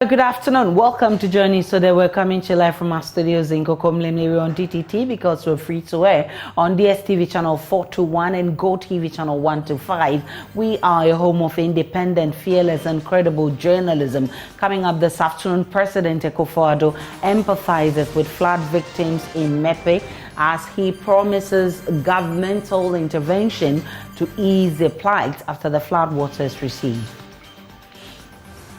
Good afternoon. Welcome to JoyNews. Today we're coming to you live from our studios in Kokomlemlewe on DTT because we're free to air on DSTV channel 421 and GoTV channel 125. We are a home of independent, fearless and credible journalism. Coming up this afternoon, President Akufo-Addo empathizes with flood victims in Mepe as he promises governmental intervention to ease their plight after the flood waters recede.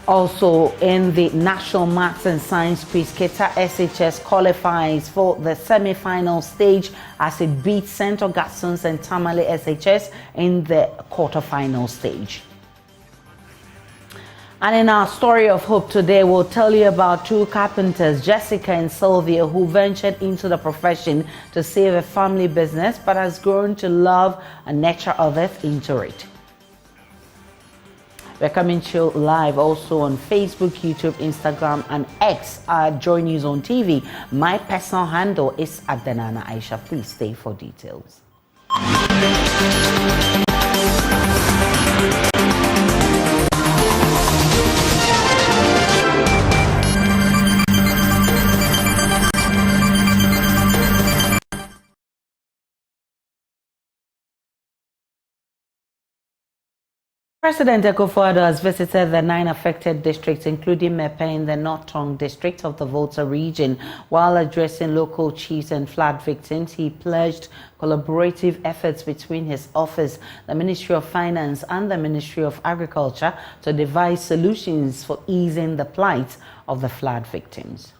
Also, in the National Maths and Science quiz, Keta SHS qualifies for the semi-final stage as it beats St. Augustine's and Tamale SHS in the quarter-final stage. And in our story of hope today, we'll tell you about two carpenters, Jessica and Sylvia, who ventured into the profession to save a family business but has grown to love a nature of it into it. We're coming to you live also on Facebook, YouTube, Instagram, and X at JoyNews on TV. My personal handle is @Danana Aisha. Please stay for details. President Akufo-Addo has visited the 9 affected districts, including Mepe in the North Tongue district of the Volta region. While addressing local chiefs and flood victims, he pledged collaborative efforts between his office, the Ministry of Finance and the Ministry of Agriculture to devise solutions for easing the plight of the flood victims.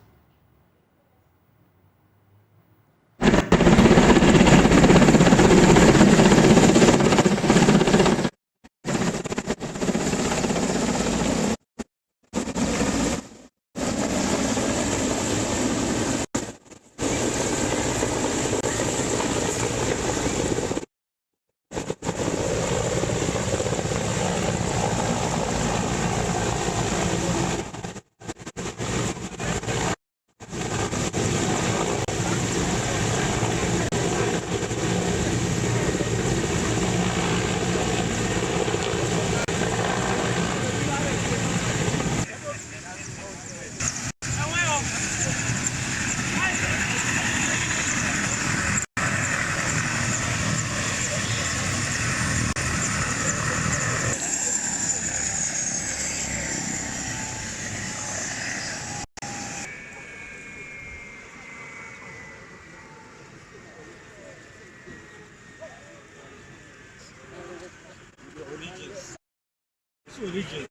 Region.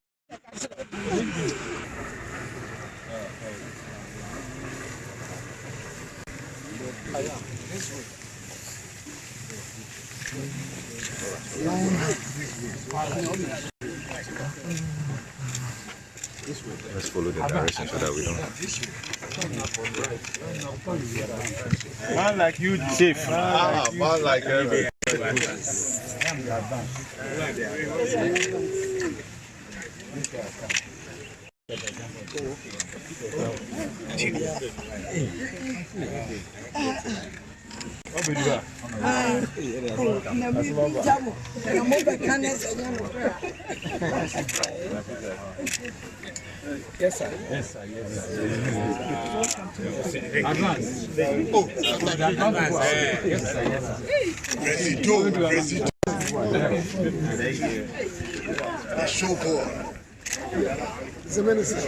Let's follow the direction so that we don't. Man like you, safe. Man like every. Yes, sir. Yes, sir. Yes, sir. Advance. Oh, yes, sir. Yes, sir. Show boy. The minister.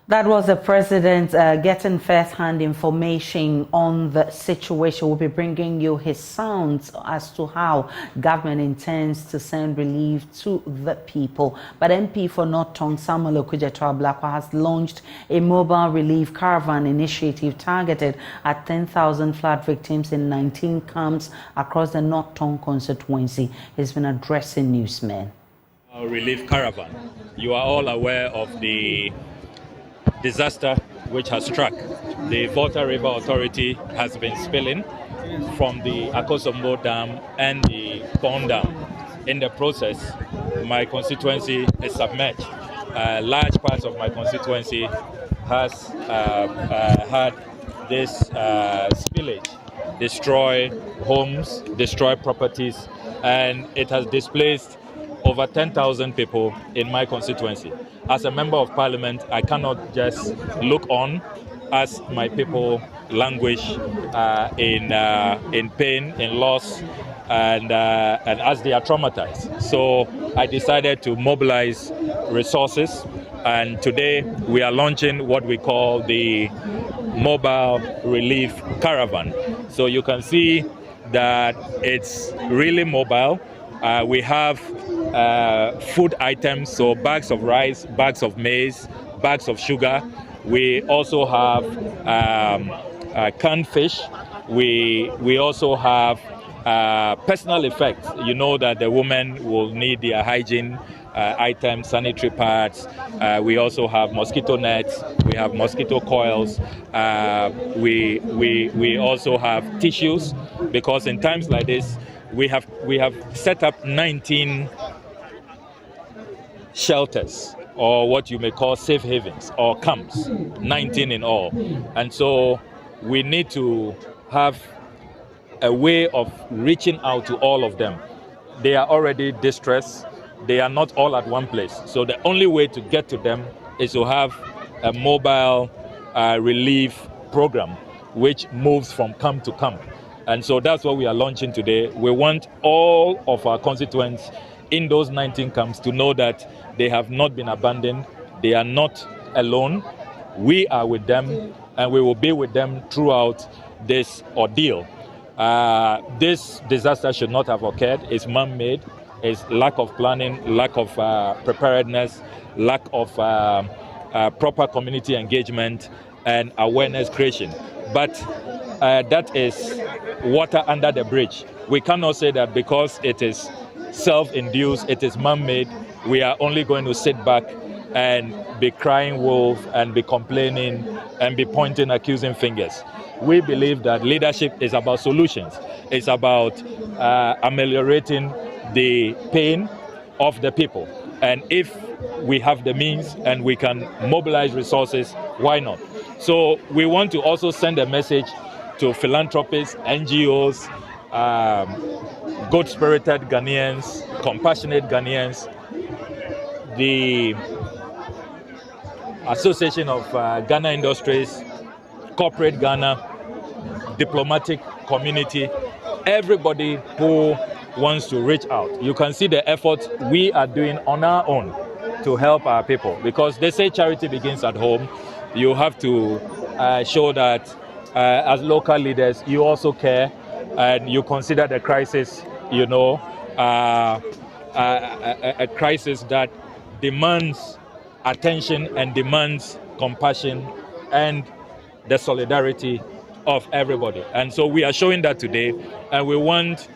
That was the president getting first-hand information on the situation. We'll be bringing you his sounds as to how government intends to send relief to the people. But MP for North Tongue Samuel Okudzeto-Ablakwa has launched a mobile relief caravan initiative targeted at 10,000 flood victims in 19 camps across the North Tongue constituency. He's been addressing newsmen. Relief caravan. You are all aware of the disaster which has struck. The Volta River Authority has been spilling from the Akosombo Dam and the Pond Dam. In the process, my constituency is submerged. Large parts of my constituency has had this spillage destroy homes, destroy properties, and it has displaced over 10,000 people in my constituency. As a member of parliament, I cannot just look on as my people languish in pain, in loss, and as they are traumatized. So I decided to mobilize resources, and today we are launching what we call the mobile relief caravan. So you can see that it's really mobile. We have food items, so bags of rice, bags of maize, bags of sugar. We also have canned fish. We also have personal effects. You know that the women will need their hygiene items, sanitary pads. We also have mosquito nets. We have mosquito coils. We also have tissues, because in times like this, we have set up 19 shelters, or what you may call safe havens or camps, 19 in all. And so we need to have a way of reaching out to all of them. They are already distressed. They are not all at one place. So the only way to get to them is to have a mobile relief program which moves from camp to camp. And so that's what we are launching today. We want all of our constituents in those 19 camps to know that they have not been abandoned. They are not alone. We are with them, and we will be with them throughout this ordeal. This disaster should not have occurred. It's man-made. It's lack of planning, lack of preparedness, lack of proper community engagement and awareness creation. But that is water under the bridge. We cannot say that because it is self-induced, it is man-made, we are only going to sit back and be crying wolf and be complaining and be pointing accusing fingers. We believe that leadership is about solutions. It's about ameliorating the pain of the people. And if we have the means and we can mobilize resources, why not? So we want to also send a message to philanthropists, NGOs, good-spirited Ghanaians, compassionate Ghanaians, the Association of Ghana Industries, Corporate Ghana, diplomatic community, everybody who wants to reach out. You can see the effort we are doing on our own to help our people, because they say charity begins at home. You have to show that as local leaders, you also care and you consider the crisis, a crisis that demands attention and demands compassion and the solidarity of everybody. And so we are showing that today, and we want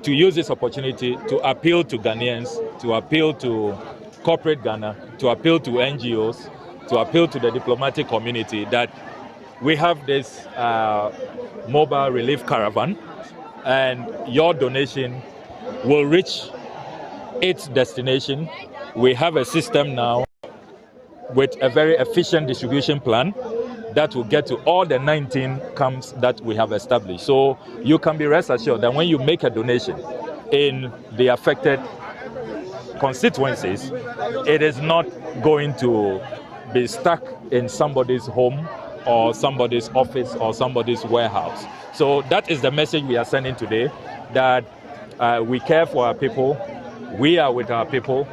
to use this opportunity to appeal to Ghanaians, to appeal to corporate Ghana, to appeal to NGOs, to appeal to the diplomatic community that we have this mobile relief caravan, and your donation will reach its destination. We have a system now with a very efficient distribution plan that will get to all the 19 camps that we have established. So you can be rest assured that when you make a donation in the affected constituencies, it is not going to be stuck in somebody's home or somebody's office or somebody's warehouse. So that is the message we are sending today, that we care for our people, we are with our people,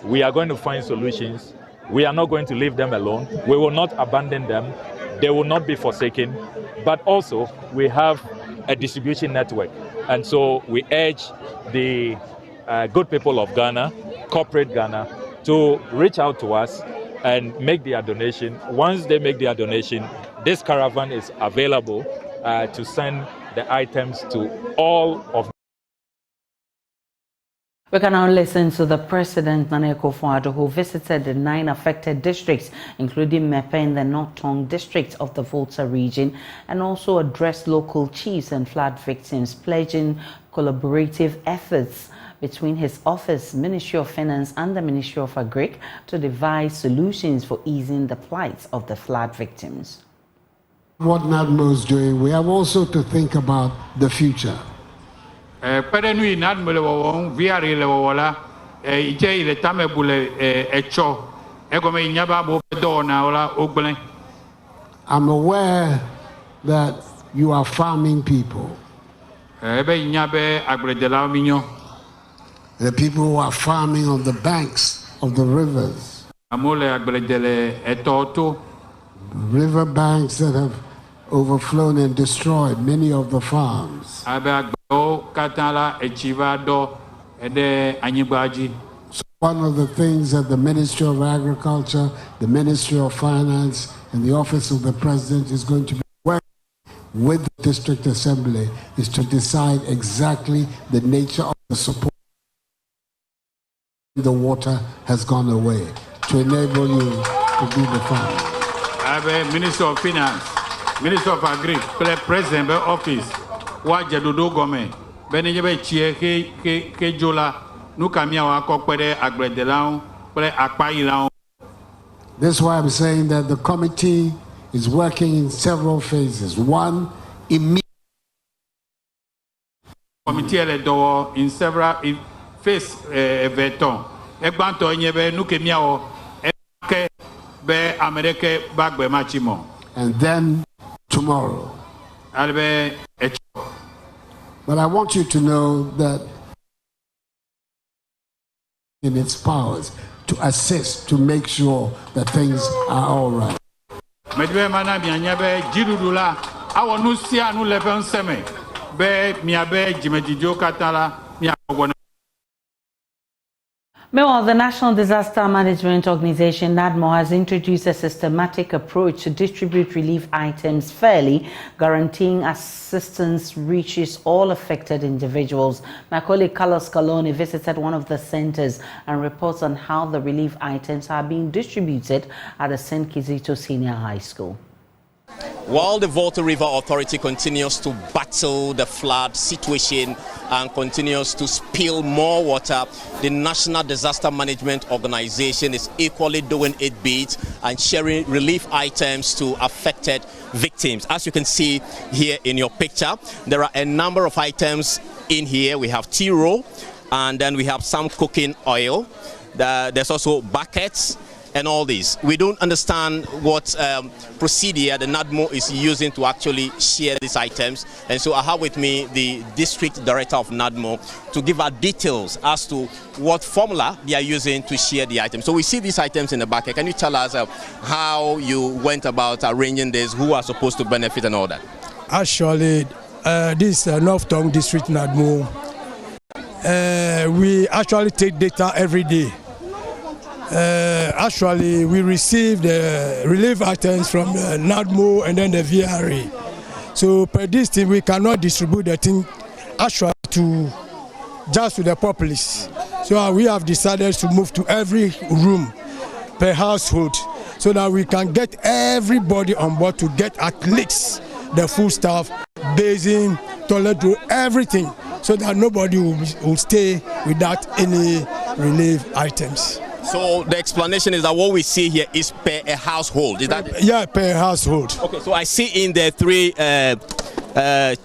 we are going to find solutions, we are not going to leave them alone, we will not abandon them, they will not be forsaken, but also we have a distribution network. And so we urge the good people of Ghana, corporate Ghana, to reach out to us and make their donation. Once they make their donation, this caravan is available to send the items to all of We can now listen to the President, Akufo-Addo, who visited the 9 affected districts, including Mepe in the North Tongue district of the Volta region, and also addressed local chiefs and flood victims, pledging collaborative efforts between his office, Ministry of Finance, and the Ministry of Agric to devise solutions for easing the plight of the flood victims. What NADMO is doing, we have also to think about the future. Perenui NADMO viari lewola ije ile tamebule echo egome nyaba bo do na ola ogblen. I'm aware that you are farming people. Ebe nyabe agredela minyo. The people who are farming on the banks of the rivers. Amole agredele etoto. River banks that have overflown and destroyed many of the farms. So one of the things that the Ministry of Agriculture, the Ministry of Finance, and the Office of the President is going to be working with the District Assembly is to decide exactly the nature of the support. The water has gone away to enable you to do the farm. I have Minister of Finance, Minister of Agri, President of Office, Wajadudo Gome, Benjamin Chie, Jola, Nukamia Wako, Pere Agredelau, Pere Akpailau. That's why I'm saying that the committee is working in several phases. One, immediate. Committee in several phase veton. Egbanto nyebe nukemia eke be America bagbe machimo. And then tomorrow. Albe echo. But I want you to know that in its powers to assist, to make sure that things are all right. Medwe mana bianyebe jirudula awonu sia nu lepe nseme be miabe jimedijo katala miagwana. Meanwhile, the National Disaster Management Organization, NADMO, has introduced a systematic approach to distribute relief items fairly, guaranteeing assistance reaches all affected individuals. My colleague Carlos Calone visited one of the centers and reports on how the relief items are being distributed at the St. Kizito Senior High School. While the Volta River Authority continues to battle the flood situation and continues to spill more water, the National Disaster Management Organization is equally doing its bit and sharing relief items to affected victims. As you can see here in your picture, there are a number of items in here. We have tea roll, and then we have some cooking oil. There's also buckets and all this. We don't understand what procedure the NADMO is using to actually share these items, and so I have with me the district director of NADMO to give our details as to what formula they are using to share the items. So we see these items in the bucket. Can you tell us how you went about arranging this, who are supposed to benefit and all that? Actually, this North Tongue District NADMO, we actually take data every day. Actually, we receive the relief items from the NADMO and then the VRA. So per this thing, we cannot distribute the thing actually just to the populace. So we have decided to move to every room per household so that we can get everybody on board to get at least the food stuff, basin, toilet roll, everything, so that nobody will stay without any relief items. So the explanation is that what we see here is per a household. Is that? Yeah, per household. Okay, so I see in there 3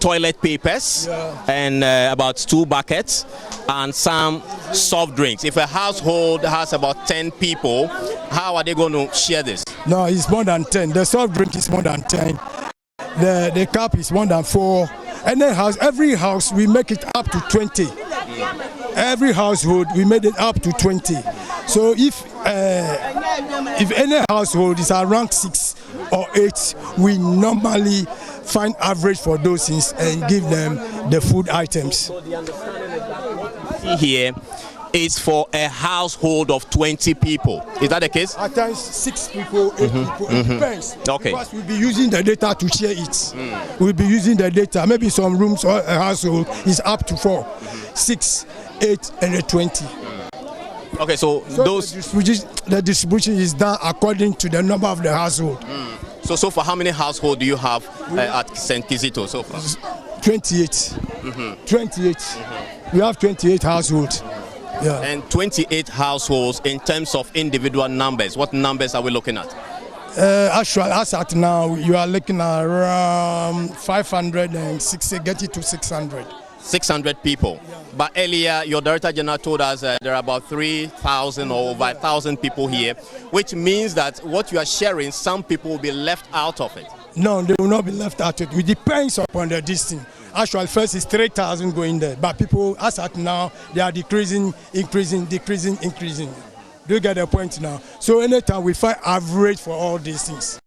toilet papers, yeah, and about 2 buckets and some soft drinks. If a household has about 10 people, how are they going to share this? No, it's more than 10. The soft drink is more than 10. The cup is more than 4. And then every house we make it up to 20. Every household we made it up to 20. So if any household is around 6 or 8, we normally find average for those things and give them the food items. So the understanding is that what we see here is for a household of 20 people. Is that the case? At times 6 people, 8 people, it depends. Okay. Because we'll be using the data to share it. We'll be using the data. Maybe some rooms or a household is up to 4, 6, 8, and 20. Okay, so those... The distribution is done according to the number of the household. So for how many households do you have at St. Kizito so far? 28. 28. We have 28 households. Yeah. And 28 households in terms of individual numbers. What numbers are we looking at? Actually, as at now, you are looking at around 560, getting to 600. 600 people. Yeah. But earlier, your Director General told us there are about 3,000 or over 1,000 people here, which means that what you are sharing, some people will be left out of it. No, they will not be left out of it. It depends upon the distance. Actually, first is 3,000 going there, but people, as at now, they are decreasing, increasing. Do you get the point now? So anytime we find average for all these things.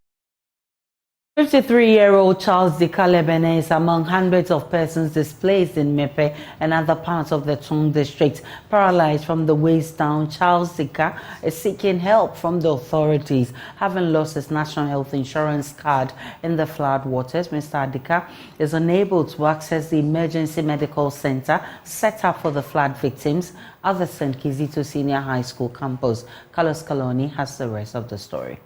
53-year-old Charles Dika is among hundreds of persons displaced in Mepe and other parts of the Tung district. Paralyzed from the waist down, Charles Dika is seeking help from the authorities. Having lost his national health insurance card in the flood waters, Mr. Dika is unable to access the emergency medical center set up for the flood victims at the St. Kizito Senior High School campus. Carlos Kaloni has the rest of the story.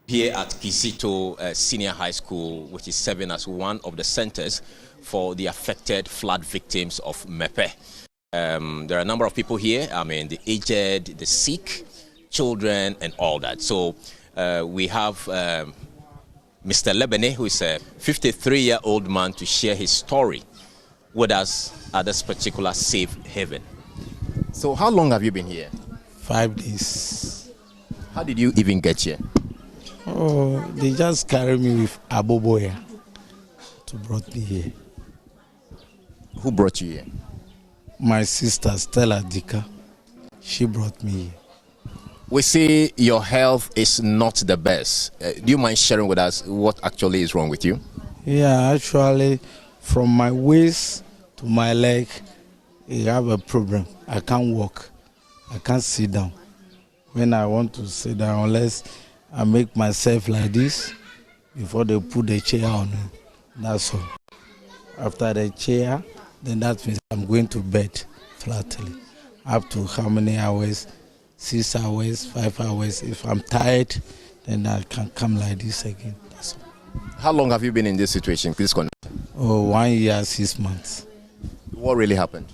Here at Kizito Senior High School, which is serving as one of the centers for the affected flood victims of Mepe. There are a number of people here, I mean the aged, the sick, children and all that. So we have Mr. Lebene, who is a 53-year-old man, to share his story with us at this particular safe haven. So how long have you been here? 5 days. How did you even get here? Oh, they just carried me with Aboboya to brought me here. Who brought you here? My sister Stella Dika. She brought me here. We see your health is not the best. Do you mind sharing with us what actually is wrong with you? Yeah, actually, from my waist to my leg, I have a problem. I can't walk. I can't sit down. When I want to sit down, unless I make myself like this before they put the chair on me. That's all. After the chair, then that means I'm going to bed flatly. Up to how many hours? 6 hours, 5 hours. If I'm tired, then I can come like this again. That's all. How long have you been in this situation? Please connect. Oh, 1 year, 6 months. What really happened?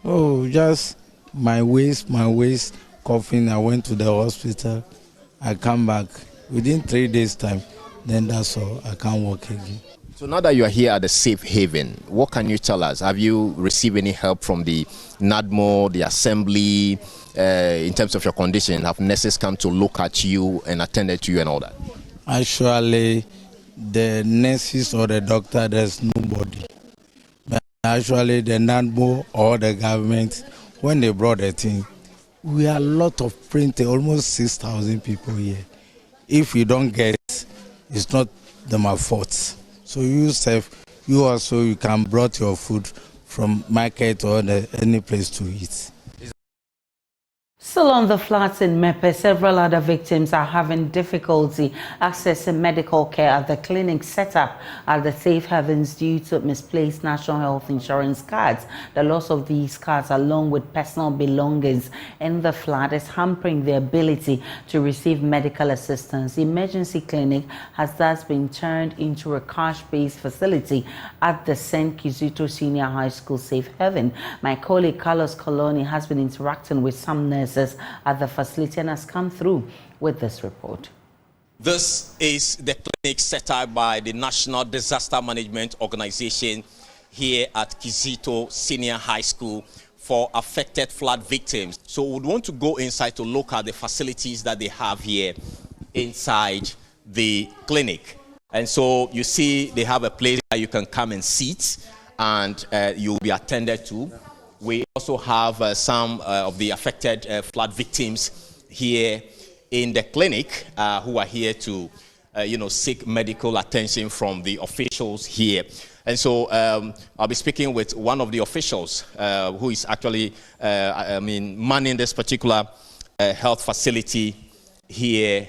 Oh, just my waist, coughing. I went to the hospital. I come back within 3 days' time, then that's all. I can't walk again. So now that you are here at the safe haven, what can you tell us? Have you received any help from the NADMO, the assembly, in terms of your condition? Have nurses come to look at you and attended to you and all that? Actually, the nurses or the doctor, there's nobody. But actually, the NADMO or the government, when they brought the thing, we are a lot of printing, almost 6,000 people here. If you don't get it, it's not my fault. So you also you can brought your food from market or any place to eat. Still on the flats in Mepe, several other victims are having difficulty accessing medical care at the clinic set up at the safe havens due to misplaced national health insurance cards. The loss of these cards, along with personal belongings in the flat, is hampering their ability to receive medical assistance. The emergency clinic has thus been turned into a cash-based facility at the St. Kizito Senior High School safe haven. My colleague Carlos Coloni has been interacting with some nurses at the facility and has come through with this report. This is the clinic set up by the National Disaster Management Organization here at Kizito Senior High School for affected flood victims. So we would want to go inside to look at the facilities that they have here inside the clinic. And so you see they have a place where you can come and sit and you'll be attended to. We also have some of the affected flood victims here in the clinic who are here to, seek medical attention from the officials here. And so I'll be speaking with one of the officials who is actually, manning this particular health facility here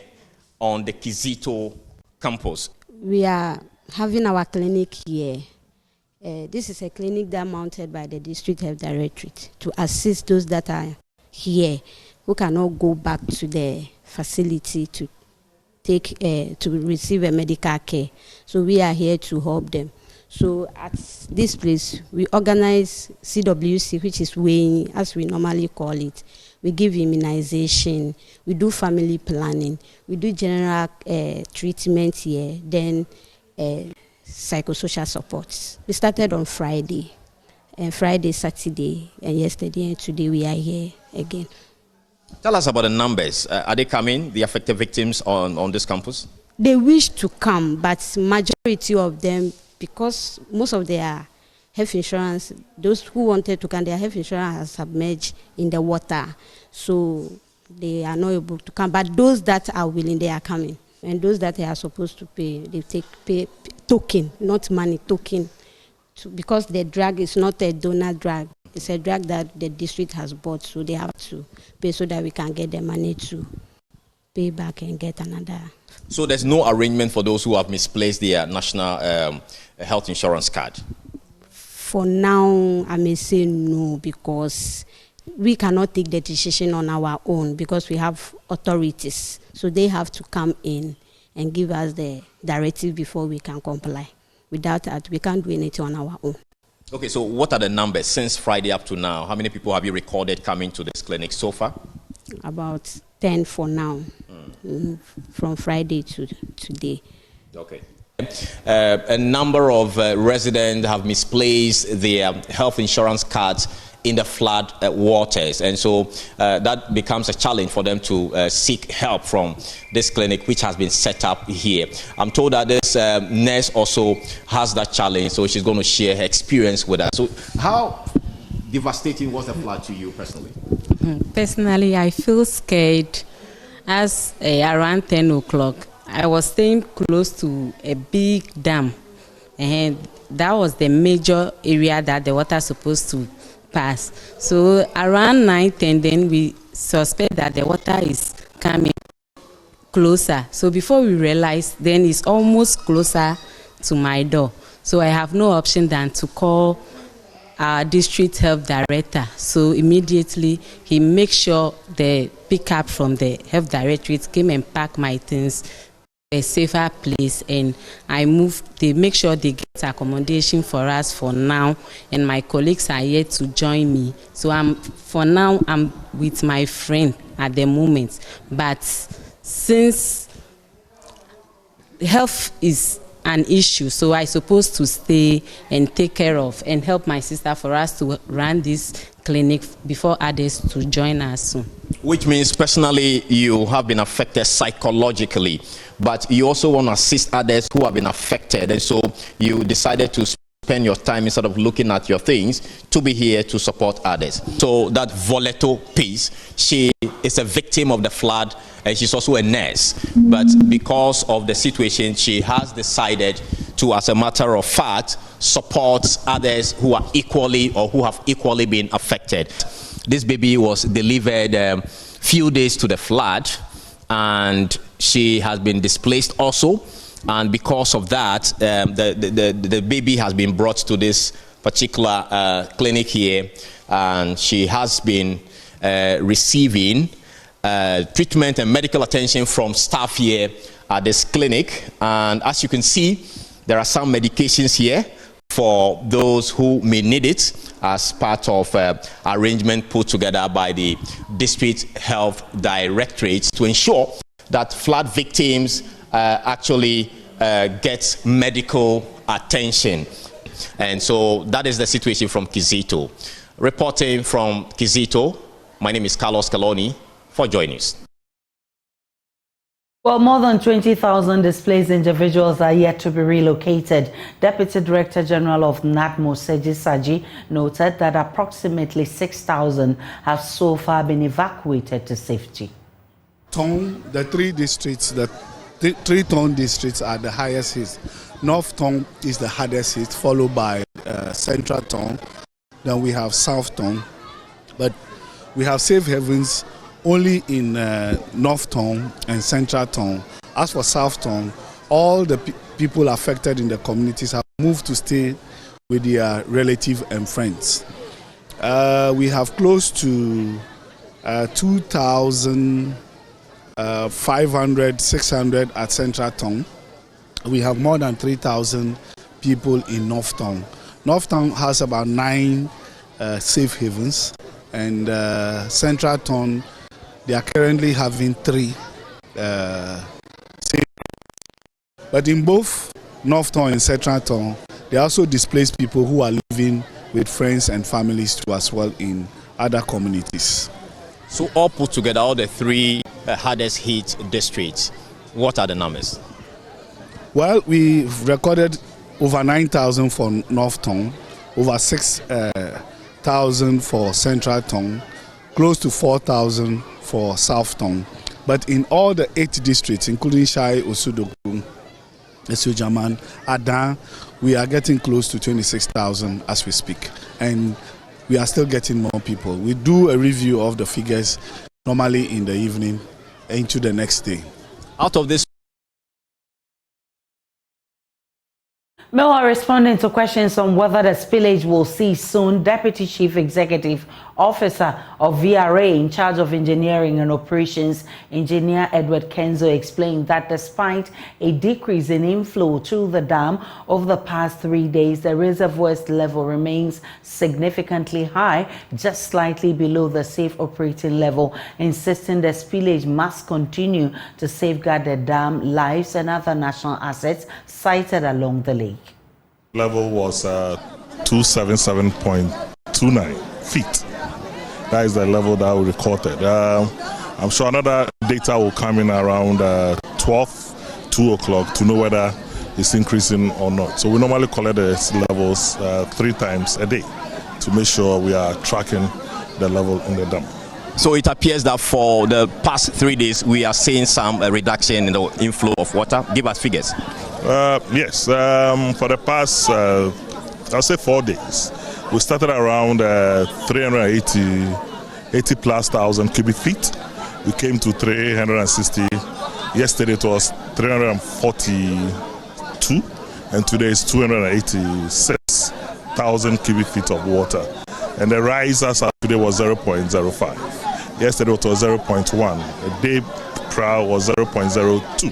on the Kizito campus. We are having our clinic here. This is a clinic that mounted by the District Health Directorate to assist those that are here who cannot go back to the facility to receive a medical care. So we are here to help them. So at this place, we organize CWC, which is weighing, as we normally call it. We give immunization, we do family planning, we do general treatment here, then psychosocial supports. We started on Friday, and Friday, Saturday, and yesterday and today we are here again. Tell us about the numbers. Are they coming, the affected victims on this campus? They wish to come, but majority of them, because most of their health insurance, those who wanted to come, their health insurance has submerged in the water. So they are not able to come. But those that are willing, they are coming. And those that they are supposed to pay, they pay token, not money, token. Because the drug is not a donor drug. It's a drug that the district has bought, so they have to pay so that we can get the money to pay back and get another. So there's no arrangement for those who have misplaced their national health insurance card? For now, I may say no, because we cannot take the decision on our own because we have authorities. So they have to come in and give us the directive before we can comply. Without that, we can't do anything on our own. Okay, so what are the numbers since Friday up to now? How many people have you recorded coming to this clinic so far? About 10 for now, from Friday to today. Okay. A number of residents have misplaced their health insurance cards in the flood waters, and so that becomes a challenge for them to seek help from this clinic which has been set up here. I'm told that this nurse also has that challenge, so she's going to share her experience with us. So how devastating was the flood to you personally? Personally, I feel scared as around 10 o'clock. I was staying close to a big dam, and that was the major area that the water is supposed to pass. So around 9:10, then we suspect that the water is coming closer. So before we realize, then it's almost closer to my door. So I have no option than to call our district health director. So immediately he makes sure the pickup from the health directorate came and packed my things a safer place, and I moved. They make sure they get accommodation for us for now, and my colleagues are here to join me. So for now I'm with my friend at the moment, but since health is an issue, so I supposed to stay and take care of and help my sister for us to run this clinic before others to join us soon. Which means personally you have been affected psychologically, but you also want to assist others who have been affected, and so you decided to spend your time instead of looking at your things to be here to support others. So that Voleto piece, she is a victim of the flood and she's also a nurse, but because of the situation she has decided to, as a matter of fact, support others who are equally or who have equally been affected. This baby was delivered few days to the flood, and she has been displaced also. And because of that, the baby has been brought to this particular clinic here, and she has been receiving treatment and medical attention from staff here at this clinic. And as you can see, there are some medications here for those who may need it as part of arrangement put together by the District Health Directorate to ensure that flood victims actually get medical attention. And so that is the situation from Kizito. Reporting from Kizito, my name is Carlos Caloni for JoyNews. Well, more than 20,000 displaced individuals are yet to be relocated. Deputy Director General of NADMO, Seji Saji, noted that approximately 6,000 have so far been evacuated to safety. The three districts, the three town districts are the highest hit. North Tongue is the hardest hit, followed by Central Tongue. Then we have South Tongue. But we have safe havens only in North Tongue and Central Tongue. As for South Tongue, all the people affected in the communities have moved to stay with their relatives and friends. We have close to 2,500, 600 at Central Tongue. We have more than 3,000 people in North Tongue. North Tongue has about 9 safe havens, and Central Tongue, they are currently having 3 safe. But in both North Tongue and Central Tongue, they also displaced people who are living with friends and families too as well in other communities. So all put together, all the 3 hardest hit districts, what are the numbers? Well, we've recorded over 9,000 for North Tongue, over 6,000 for Central Tongue, close to 4,000 for South Tongue. But in all the 8 districts, including Shai, Osudogu, Esujaman, Adan, we are getting close to 26,000 as we speak. And we are still getting more people. We do a review of the figures normally in the evening into the next day. Out of this, Meanwhile, responding to questions on whether the spillage will cease soon, Deputy Chief Executive Officer of VRA in charge of engineering and operations, Engineer Edward Kenzo, explained that despite a decrease in inflow to the dam over the past 3 days, the reservoir's level remains significantly high, just slightly below the safe operating level, insisting the spillage must continue to safeguard the dam lives and other national assets sited along the lake. Level was 277.29 feet. That is the level that we recorded. I'm sure another data will come in around 2 o'clock to know whether it's increasing or not. So we normally collect the levels 3 times a day to make sure we are tracking the level in the dam. So it appears that for the past 3 days, we are seeing some reduction in the inflow of water. Give us figures. Yes, for the past, I'll say 4 days, we started around 380 plus thousand cubic feet. We came to 360. Yesterday it was 342, and today is 286,000 cubic feet of water. And the rise as of today was 0.05. Yesterday it was 0.1. A day prior was 0.02.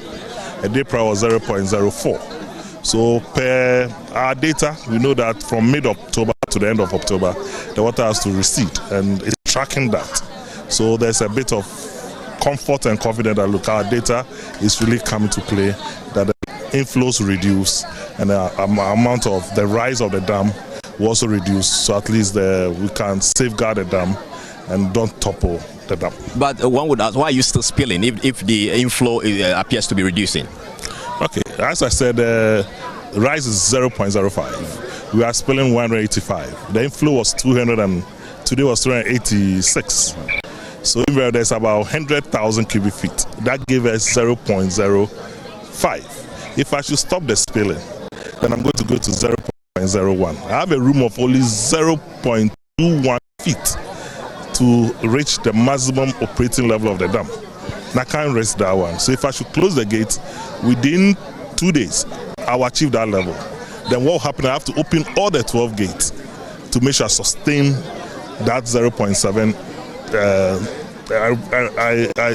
A day prior was 0.04. So per our data, we know that from mid-October to the end of October, the water has to recede, and it's tracking that. So there's a bit of comfort and confidence that look, our data is really coming to play, that the inflows reduce and the amount of the rise of the dam will also reduce. So at least we can safeguard the dam and don't topple the dam. But one would ask, why are you still spilling if the inflow appears to be reducing? Okay, as I said, the rise is 0.05. We are spilling 185. The inflow was 200 and today was 286. So there's about 100,000 cubic feet. That gave us 0.05. If I should stop the spilling, then I'm going to go to 0.01. I have a room of only 0.21 feet to reach the maximum operating level of the dam. And I can't risk that one. So if I should close the gate within 2 days, I'll achieve that level. Then what will happen? I have to open all the 12 gates to make sure I sustain that 0.7.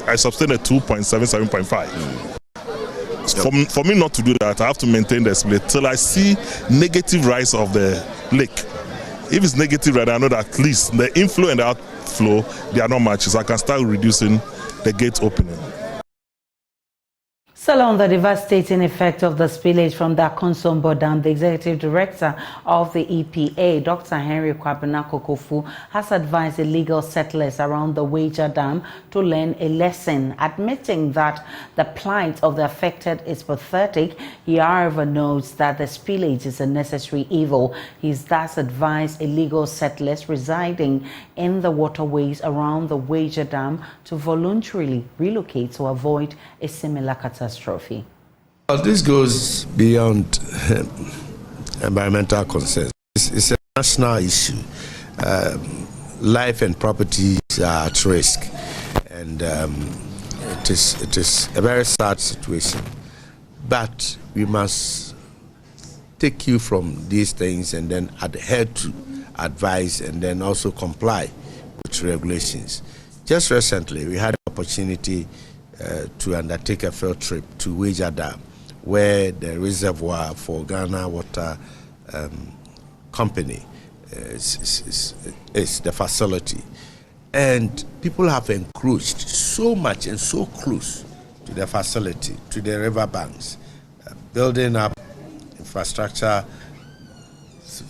I sustain a 2.77.5. For me not to do that, I have to maintain the split till I see negative rise of the lake. If it's negative, right, I know that at least the inflow and the outflow, they are not matches. So I can start reducing the gate opening. Still on the devastating effect of the spillage from the Akosombo Dam, the Executive Director of the EPA, Dr. Henry Kwabenako-Kofu, has advised illegal settlers around the Wager Dam to learn a lesson, admitting that the plight of the affected is pathetic. He, however, notes that the spillage is a necessary evil. He's thus advised illegal settlers residing in the waterways around the Wager Dam to voluntarily relocate to avoid a similar catastrophe. Well, this goes beyond environmental concerns. It's a national issue. Life and property are at risk, and it is a very sad situation. But we must take cue from these things and then adhere to advice and then also comply with regulations. Just recently, we had an opportunity to undertake a field trip to Wager Dam, where the reservoir for Ghana Water Company is the facility. And people have encroached so much and so close to the facility, to the river banks, building up infrastructure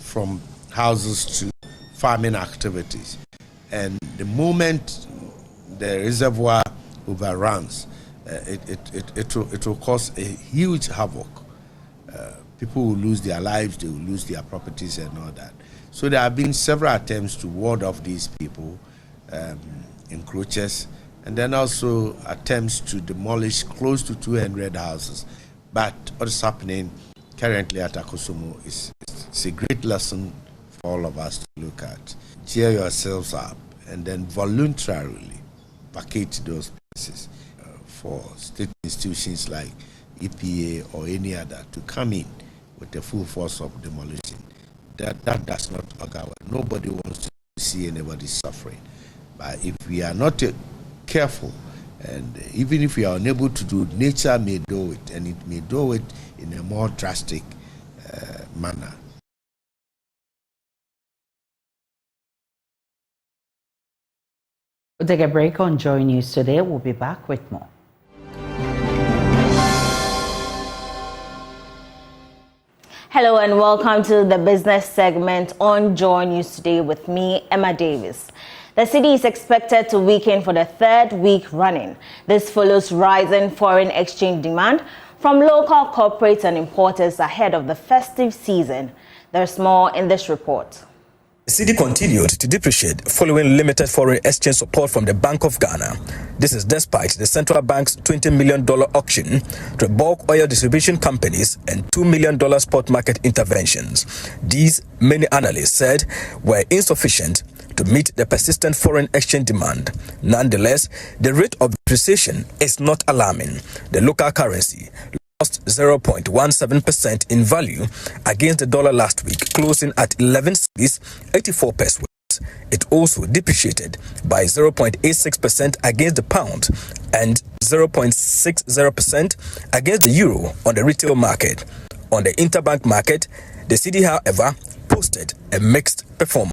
from houses to farming activities. And the moment the reservoir overruns, it will cause a huge havoc. People will lose their lives, they will lose their properties and all that. So there have been several attempts to ward off these people, encroachers, and then also attempts to demolish close to 200 houses. But what is happening currently at Akosombo is a great lesson for all of us to look at. Cheer yourselves up and then voluntarily vacate those places for state institutions like EPA or any other to come in with the full force of demolition. That does not occur. Nobody wants to see anybody suffering. But if we are not careful, and even if we are unable to do, nature may do it, and it may do it in a more drastic manner. We'll take a break on Joy News today. We'll be back with more. Hello and welcome to the business segment on Joy News today with me, Emma Davis. The city is expected to weaken for the third week running. This follows rising foreign exchange demand from local corporates and importers ahead of the festive season. There's more in this report. The cedi continued to depreciate following limited foreign exchange support from the Bank of Ghana. This is despite the central bank's $20 million auction to bulk oil distribution companies and $2 million spot market interventions. These, many analysts said, were insufficient to meet the persistent foreign exchange demand. Nonetheless, the rate of depreciation is not alarming. The local currency lost 0.17% in value against the dollar last week, closing at 11 cedis 84 pesos. It also depreciated by 0.86% against the pound and 0.60% against the euro on the retail market. On the interbank market, the cedi, however, posted a mixed performance.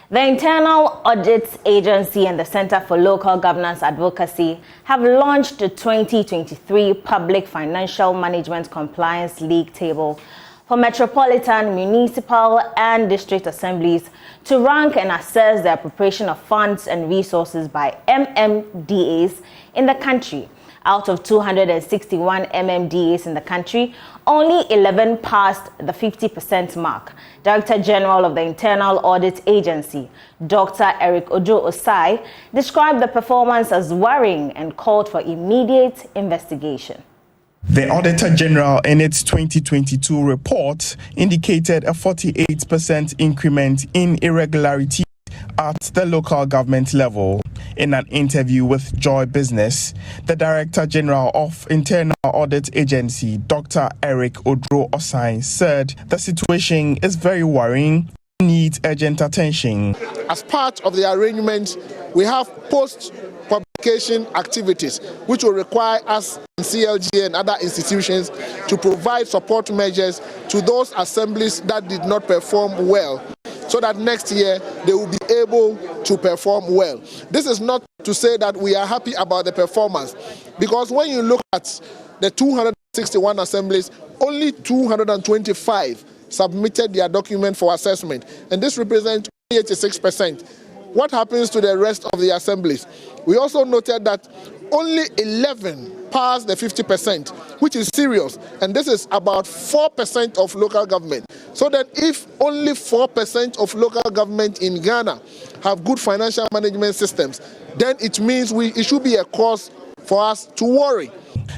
The Internal Audit Agency and the Center for Local Governance Advocacy have launched the 2023 Public Financial Management Compliance League Table for metropolitan, municipal, and district assemblies to rank and assess the appropriation of funds and resources by MMDAs in the country. Out of 261 MMDAs in the country, only 11 passed the 50% mark. Director General of the Internal Audit Agency, Dr. Eric Ojo-Osai, described the performance as worrying and called for immediate investigation. The Auditor General in its 2022 report indicated a 48% increment in irregularity at the local government level. In an interview with Joy Business, the Director General of Internal Audit Agency, Dr. Eric Ojo-Osai, said the situation is very worrying and needs urgent attention. As part of the arrangement, we have post-publication activities which will require us, CLG and other institutions, to provide support measures to those assemblies that did not perform well, so that next year they will be able to perform well. This is not to say that we are happy about the performance, because when you look at the 261 assemblies, only 225 submitted their document for assessment, and this represents 86%. What happens to the rest of the assemblies? We also noted that only 11 passed the 50%, which is serious. And this is about 4% of local government. So that if only 4% of local government in Ghana have good financial management systems, then it means it should be a cause for us to worry.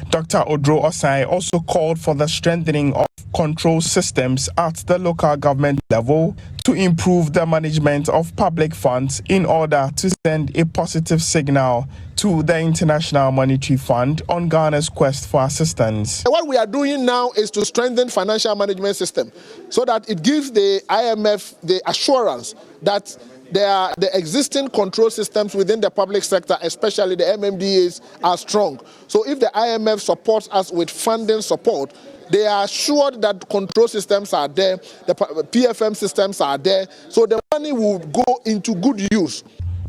Dr. Odro Osai also called for the strengthening of control systems at the local government level to improve the management of public funds in order to send a positive signal to the International Monetary Fund on Ghana's quest for assistance. What we are doing now is to strengthen financial management system so that it gives the IMF the assurance that the existing control systems within the public sector, especially the MMDAs, are strong. So if the IMF supports us with funding support, they are assured that control systems are there, the PFM systems are there, so the money will go into good use.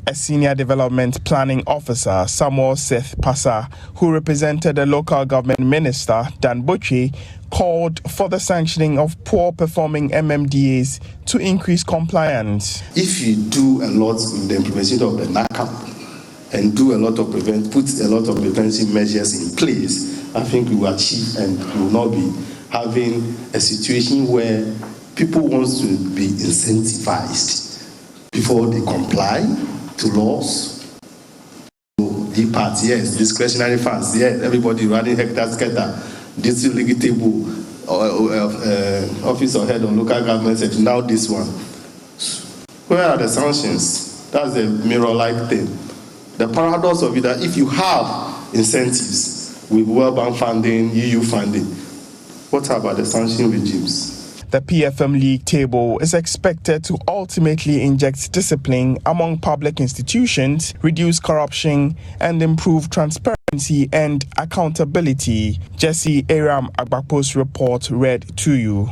A senior development planning officer, Samuel Seth Passa, who represented the local government minister, Dan Botche, called for the sanctioning of poor-performing MMDAs to increase compliance. If you do a lot in the implementation of the NACAP and do a lot of put a lot of preventive measures in place, I think we will achieve and we will not be having a situation where people want to be incentivized before they comply to laws. The part, yes, discretionary funds, yes, everybody running hectare scatter. This legitimate office or head of local government said, now this one. Where are the sanctions? That's a mirror-like thing. The paradox of it that if you have incentives with World Bank funding, EU funding, what about the sanction regimes? The PFM League table is expected to ultimately inject discipline among public institutions, reduce corruption, and improve transparency and accountability. Jesse Aram Agbapo's report read to you.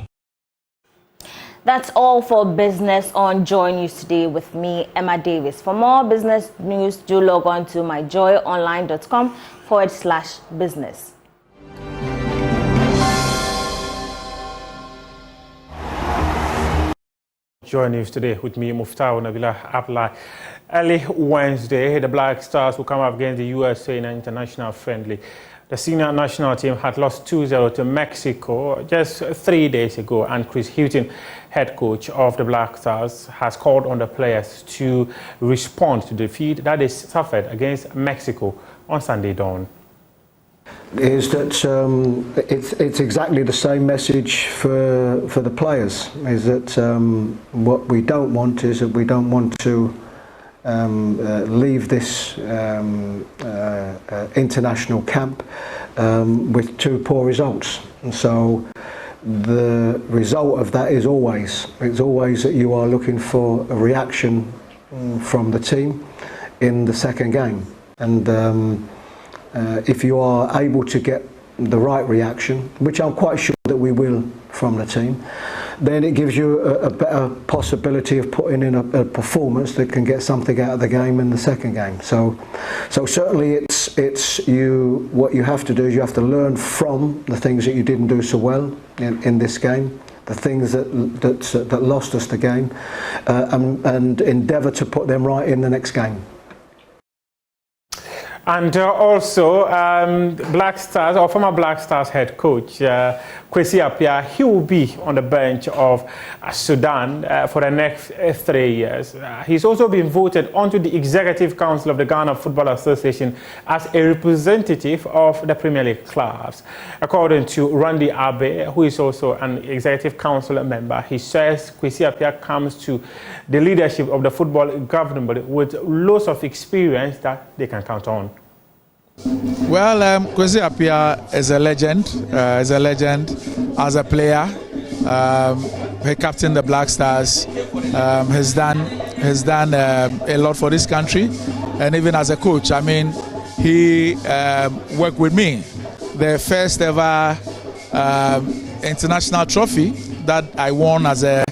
That's all for business on Joy News today with me, Emma Davis. For more business news, do log on to myjoyonline.com/business. Joy News today with me, Muftau Nabila Abla. Early Wednesday, the Black Stars will come up against the USA in an international friendly. The senior national team had lost 2-0 to Mexico just 3 days ago, and Chris Hughton, head coach of the Black Stars, has called on the players to respond to defeat that is suffered against Mexico on Sunday dawn. Is that it's exactly the same message for the players, is that what we don't want is that we don't want to leave this international camp with 2 poor results. And so the result of that is always that you are looking for a reaction from the team in the second game, and if you are able to get the right reaction, which I'm quite sure that we will from the team, then it gives you a better possibility of putting in a performance that can get something out of the game in the second game. So certainly it's you. What you have to do is you have to learn from the things that you didn't do so well in this game, the things that lost us the game, and endeavour to put them right in the next game. And also, Black Stars, or former Black Stars head coach, Kwesi Appiah, he will be on the bench of Sudan for the next 3 years. He's also been voted onto the Executive Council of the Ghana Football Association as a representative of the Premier League clubs. According to Randy Abe, who is also an Executive Council member, he says Kwesi Appiah comes to the leadership of the football government with lots of experience that they can count on. Well, Kwesi Appiah is a legend. As a player. He captained the Black Stars. Has done a lot for this country, and even as a coach. I mean, he worked with me. The first ever international trophy that I won as a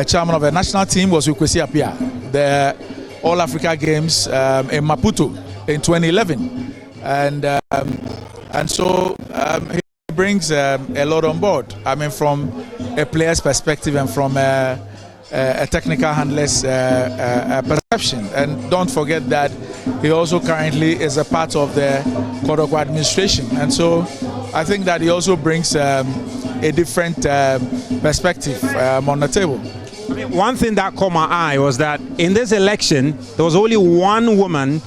chairman of a national team was with Kwesi Appiah. The All Africa Games in Maputo in 2011. And so he brings a lot on board. I mean, from a player's perspective and from a technical handler's perception. And don't forget that he also currently is a part of the Kodoko administration. And so I think that he also brings a different perspective on the table. I mean, one thing that caught my eye was that in this election, there was only one woman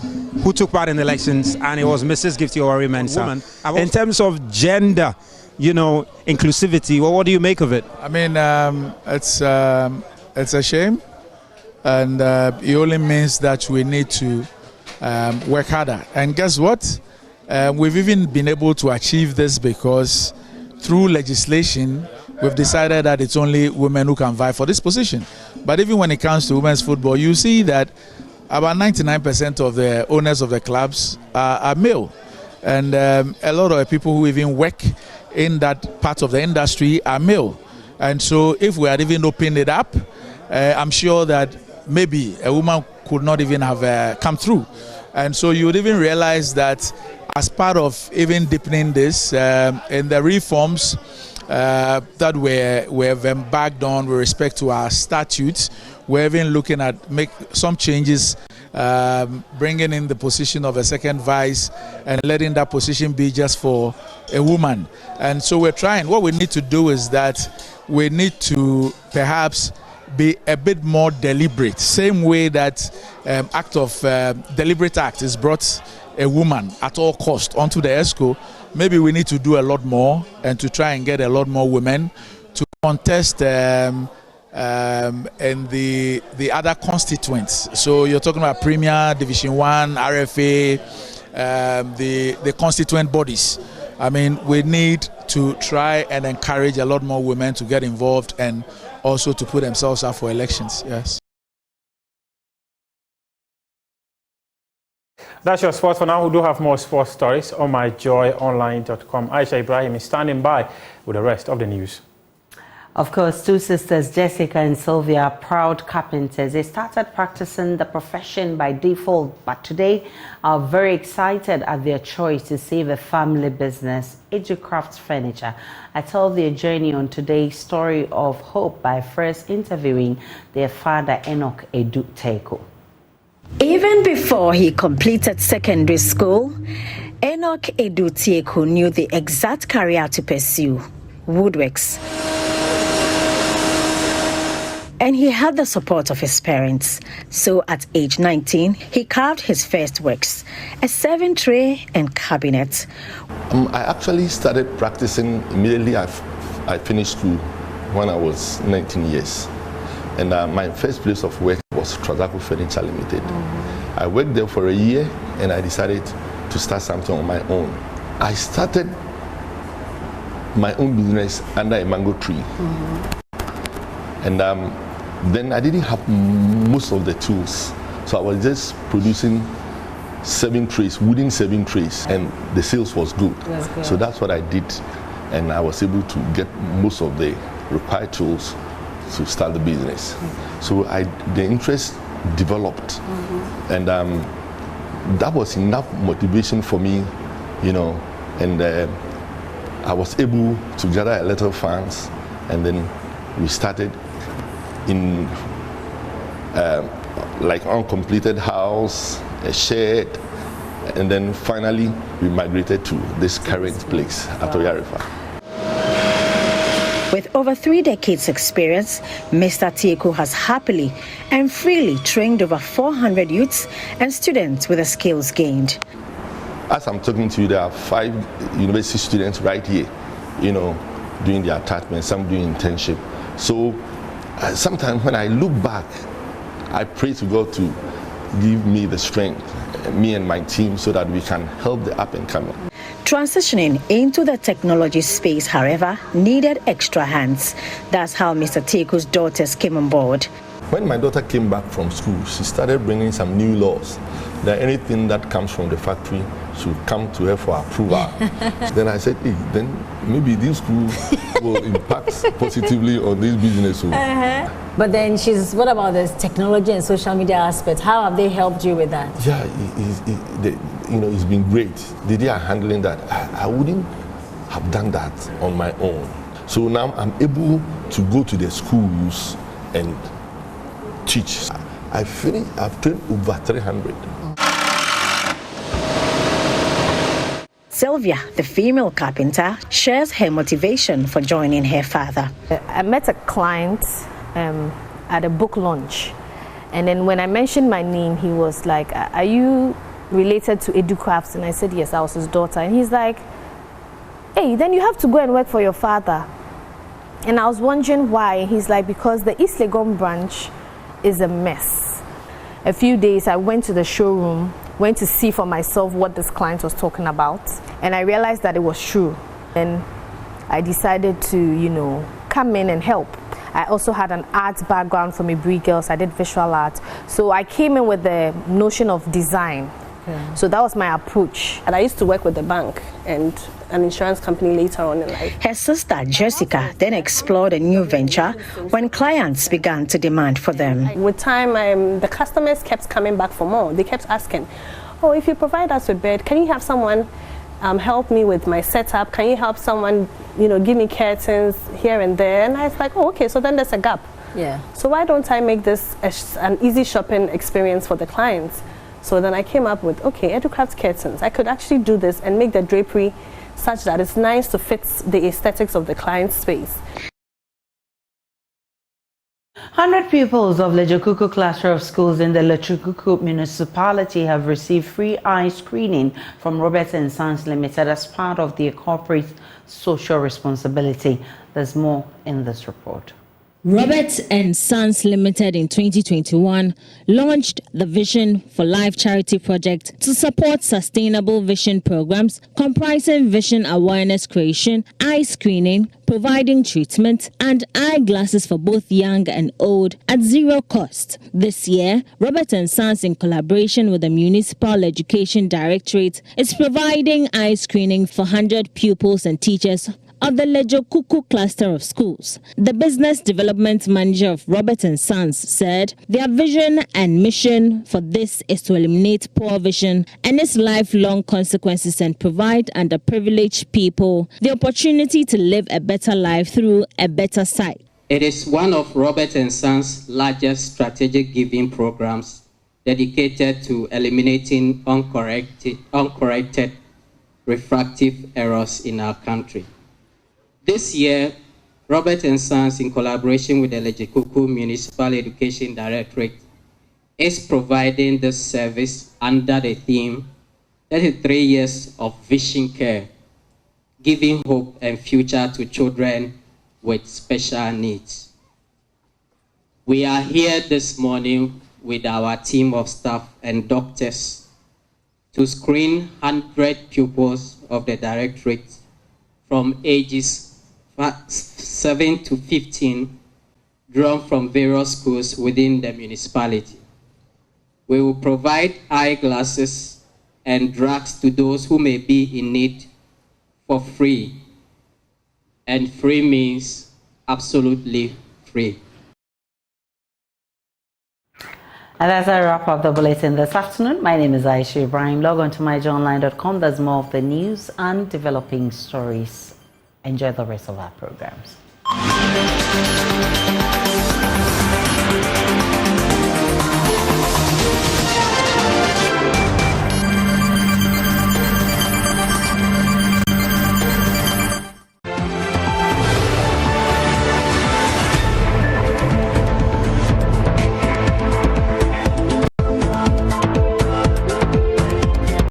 who took part in the elections, and it was Mrs. Gifty Owari-Mensah. In terms of gender, you know, inclusivity, well, what do you make of it? I mean, it's a shame, and it only means that we need to work harder. And guess what? We've even been able to achieve this because through legislation, we've decided that it's only women who can vie for this position. But even when it comes to women's football, you see that about 99% of the owners of the clubs are male. And a lot of people who even work in that part of the industry are male. And so if we had even opened it up, I'm sure that maybe a woman could not even have come through. And so you would even realize that as part of even deepening this, in the reforms that we've embarked on with respect to our statutes, we're even looking at make some changes, bringing in the position of a second vice and letting that position be just for a woman. And so we're trying. What we need to do is that we need to perhaps be a bit more deliberate. Same way that Deliberate Act is brought a woman at all cost onto the ESCO, maybe we need to do a lot more and to try and get a lot more women to contest in the other constituents. So you're talking about Premier, Division 1, RFA, the constituent bodies. I mean, we need to try and encourage a lot more women to get involved and also to put themselves up for elections. Yes. That's your sports for now. We do have more sports stories on myjoyonline.com. Aisha Ibrahim is standing by with the rest of the news. Of course, two sisters, Jessica and Sylvia, are proud carpenters. They started practicing the profession by default, but today are very excited at their choice to save a family business, Crafts Furniture. I tell their journey on today's story of hope by first interviewing their father, Enoch Edu Teko. Even before he completed secondary school, Enoch Edu Teko knew the exact career to pursue, woodworks. And he had the support of his parents. So at age 19, he carved his first works, a serving tray and cabinet. I actually started practicing immediately I finished school when I was 19 years. And my first place of work was Akufo-Addo Limited. I worked there for a year and I decided to start something on my own. I started my own business under a mango tree. And then I didn't have most of the tools. So I was just producing serving trays, wooden serving trays, and the sales was good. So that's what I did. And I was able to get most of the required tools to start the business. So the interest developed, and that was enough motivation for me, you know, and I was able to gather a lot of funds, and then we started in like uncompleted house, a shed, and then finally we migrated to this current place at Oyarifa. With over 3 decades experience, Mr. Teko has happily and freely trained over 400 youths and students with the skills gained. As I'm talking to you, there are 5 university students right here, you know, doing their attachment, some doing internship. So sometimes when I look back, I pray to God to give me the strength, me and my team, so that we can help the up and coming. Transitioning into the technology space, however, needed extra hands. That's how Mr. Teko's daughters came on board. When my daughter came back from school, she started bringing some new laws that anything that comes from the factory should come to her for approval. Then I said, hey, then maybe this school will impact positively on this business. But then what about this technology and social media aspect? How have they helped you with that? Yeah, it's been great. They are handling that. I wouldn't have done that on my own. So now I'm able to go to the schools and teach. I've trained over 300. Sylvia, the female carpenter, shares her motivation for joining her father. I met a client at a book launch, and then when I mentioned my name, he was like, "Are you related to Edu Crafts?" And I said yes, I was his daughter. And he's like, "Hey, then you have to go and work for your father." And I was wondering why. He's like, "Because the East Legon branch is a mess." A few days I went to the showroom, went to see for myself what this client was talking about, and I realized that it was true. And I decided to, come in and help. I also had an art background from Ibri Girls. I did visual art. So I came in with the notion of design. Yeah. So that was my approach. And I used to work with the bank and an insurance company later on in life. Her sister Jessica then explored a new venture when clients began to demand for them. With time, the customers kept coming back for more. They kept asking, "Oh, if you provide us with bed, can you have someone help me with my setup? Can you help someone, give me curtains here and there?" And I was like, "Oh, okay, so then there's a gap. Yeah. So why don't I make this an easy shopping experience for the clients?" So then I came up with, okay, EduCraft curtains. I could actually do this and make the drapery such that it's nice to fit the aesthetics of the client's space. 100 pupils of Lejokuku cluster of schools in the Lejokuku municipality have received free eye screening from Robert & Sons Limited as part of their corporate social responsibility. There's more in this report. Robert & Sons Limited in 2021 launched the Vision for Life charity project to support sustainable vision programs comprising vision awareness creation, eye screening, providing treatment, and eyeglasses for both young and old at zero cost. This year, Robert & Sons, in collaboration with the Municipal Education Directorate, is providing eye screening for 100 pupils and teachers of the Lejokuku cluster of schools. The business development manager of Robert & Sons said their vision and mission for this is to eliminate poor vision and its lifelong consequences and provide underprivileged people the opportunity to live a better life through a better sight. It is one of Robert & Sons' largest strategic giving programs dedicated to eliminating uncorrected refractive errors in our country. This year, Robert & Sons, in collaboration with the Lejokuku Municipal Education Directorate, is providing this service under the theme 33 years of vision care, giving hope and future to children with special needs. We are here this morning with our team of staff and doctors to screen 100 pupils of the Directorate from ages 7 to 15, drawn from various schools within the municipality. We will provide eyeglasses and drugs to those who may be in need for free. And free means absolutely free. And as I wrap up the bulletin this afternoon, my name is Aisha Ibrahim. Log on to myjoyonline.com. There's more of the news and developing stories. Enjoy the rest of our programs.